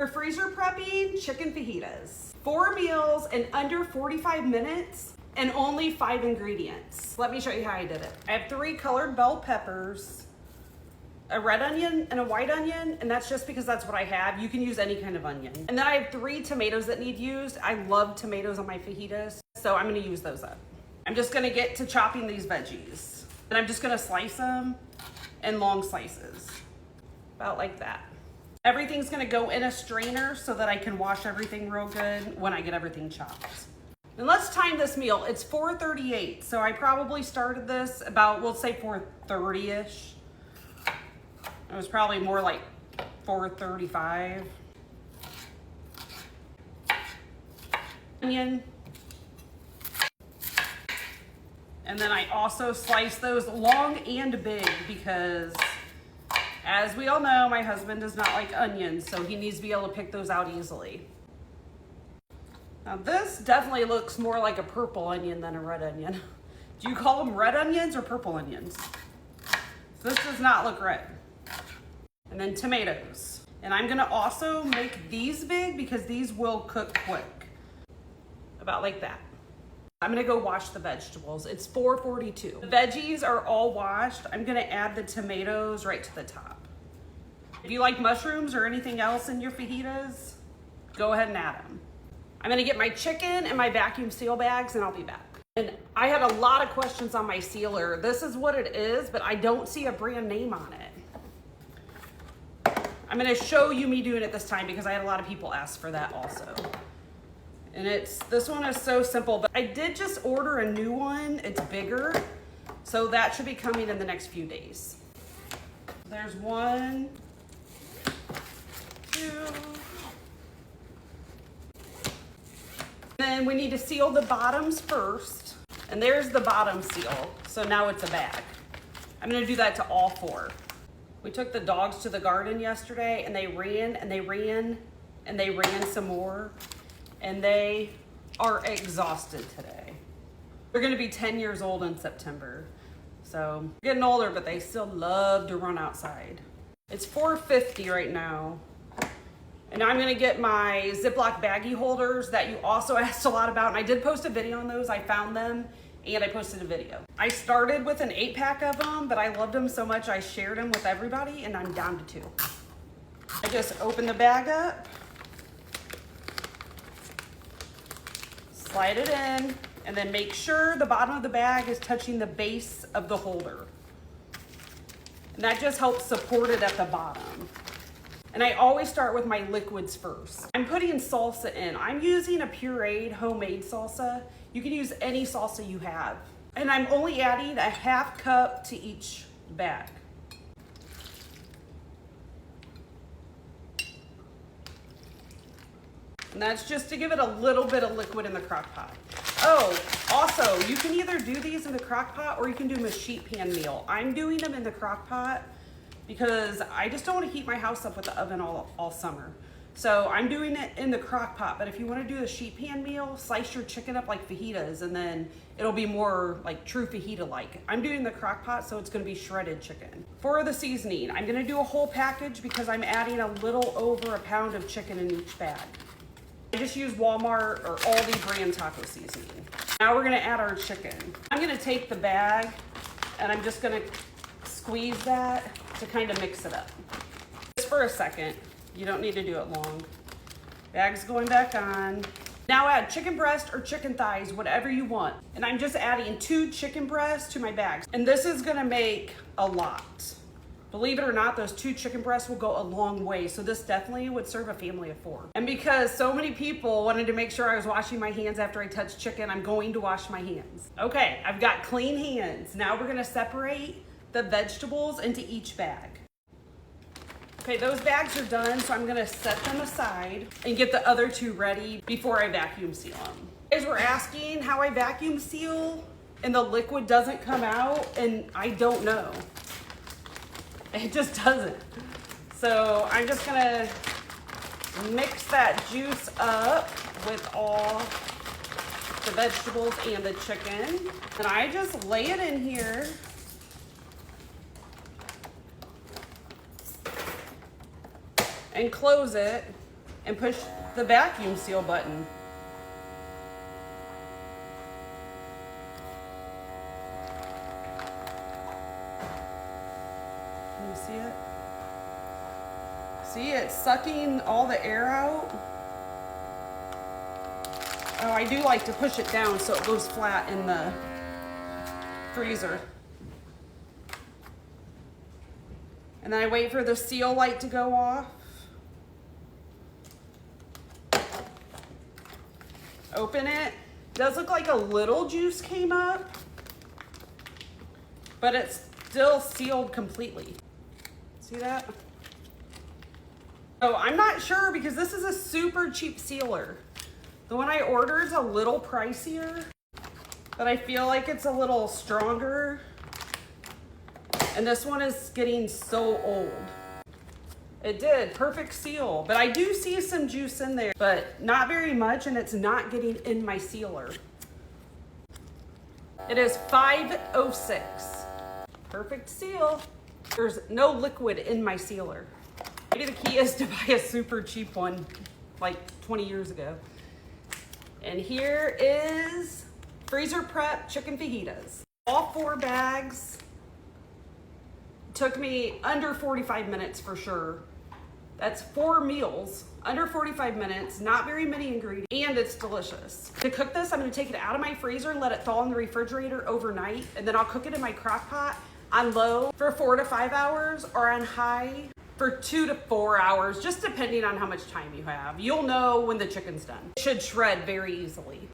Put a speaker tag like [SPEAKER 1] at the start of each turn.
[SPEAKER 1] For freezer prepping chicken fajitas. 4 meals in under 45 minutes and only 5 ingredients. Let me show you how I did it. I have 3 colored bell peppers, a red onion and a white onion, and that's just because that's what I have. You can use any kind of onion. And then I have 3 tomatoes that need used. I love tomatoes on my fajitas, so I'm gonna use those up. I'm just gonna get to chopping these veggies. And I'm just gonna slice them in long slices, about like that. Everything's gonna go in a strainer so that I can wash everything real good when I get everything chopped. And let's time this meal. It's 4:38, so I probably started this about, we'll say 4:30-ish. It was probably more like 4:35. Onion. And then I also slice those long and big because, as we all know, my husband does not like onions, so he needs to be able to pick those out easily. Now this definitely looks more like a purple onion than a red onion. Do you call them red onions or purple onions? This does not look red. And then tomatoes. And I'm gonna also make these big because these will cook quick. About like that. I'm gonna go wash the vegetables. It's 4:42. The veggies are all washed. I'm gonna add the tomatoes right to the top. If you like mushrooms or anything else in your fajitas, go ahead and add them. I'm gonna get my chicken and my vacuum seal bags and I'll be back. And I had a lot of questions on my sealer. This is what it is, but I don't see a brand name on it. I'm gonna show you me doing it this time because I had a lot of people ask for that also. And this one is so simple, but I did just order a new one. It's bigger, so that should be coming in the next few days. There's 1, 2. Then we need to seal the bottoms first. And there's the bottom seal. So now it's a bag. I'm gonna do that to all 4. We took the dogs to the garden yesterday and they ran and they ran and they ran some more. And they are exhausted today. They're gonna be 10 years old in September. So getting older, but they still love to run outside. It's 4:50 right now. And I'm gonna get my Ziploc baggie holders that you also asked a lot about. And I did post a video on those. I found them and I posted a video. I started with an 8-pack of them, but I loved them so much I shared them with everybody and I'm down to 2. I just open the bag up, slide it in, and then make sure the bottom of the bag is touching the base of the holder. And that just helps support it at the bottom. And I always start with my liquids first. I'm putting salsa in. I'm using a pureed homemade salsa. You can use any salsa you have. And I'm only adding a 1/2 cup to each bag. And that's just to give it a little bit of liquid in the crock pot. Oh, also, you can either do these in the crock pot or you can do them as sheet pan meal. I'm doing them in the crock pot because I just don't want to heat my house up with the oven all summer. So I'm doing it in the crock pot, but if you want to do a sheet pan meal, slice your chicken up like fajitas and then it'll be more like true fajita-like. I'm doing the crock pot, so it's going to be shredded chicken. For the seasoning, I'm going to do a whole package because I'm adding a little over 1 pound of chicken in each bag. I just use Walmart or Aldi brand taco seasoning. Now we're gonna add our chicken. I'm gonna take the bag and I'm just gonna squeeze that to kind of mix it up. Just for a second. You don't need to do it long. Bag's going back on. Now add chicken breast or chicken thighs, whatever you want. And I'm just adding 2 chicken breasts to my bags. And this is gonna make a lot. Believe it or not, those 2 chicken breasts will go a long way. So this definitely would serve a family of 4. And because so many people wanted to make sure I was washing my hands after I touched chicken, I'm going to wash my hands. Okay, I've got clean hands. Now we're gonna separate the vegetables into each bag. Okay, those bags are done, so I'm gonna set them aside and get the other 2 ready before I vacuum seal them. You guys were asking how I vacuum seal and the liquid doesn't come out, and I don't know. It just doesn't. So I'm just gonna mix that juice up with all the vegetables and the chicken. And I just lay it in here. And close it and push the vacuum seal button. Can you see it? See, it's sucking all the air out. Oh, I do like to push it down so it goes flat in the freezer. And then I wait for the seal light to go off. Open it. Does look like a little juice came up, but it's still sealed completely. See that? So I'm not sure because this is a super cheap sealer. The one I ordered is a little pricier, but I feel like it's a little stronger. And this one is getting so old. It did, perfect seal, but I do see some juice in there, but not very much, and it's not getting in my sealer. It is 506. Perfect seal. There's no liquid in my sealer. Maybe the key is to buy a super cheap one like 20 years ago. And here is freezer prep chicken fajitas. All 4 bags took me under 45 minutes for sure. That's 4 meals, under 45 minutes, not very many ingredients, and it's delicious. To cook this, I'm gonna take it out of my freezer and let it thaw in the refrigerator overnight, and then I'll cook it in my crock pot on low for 4 to 5 hours or on high for 2 to 4 hours, just depending on how much time you have. You'll know when the chicken's done. It should shred very easily.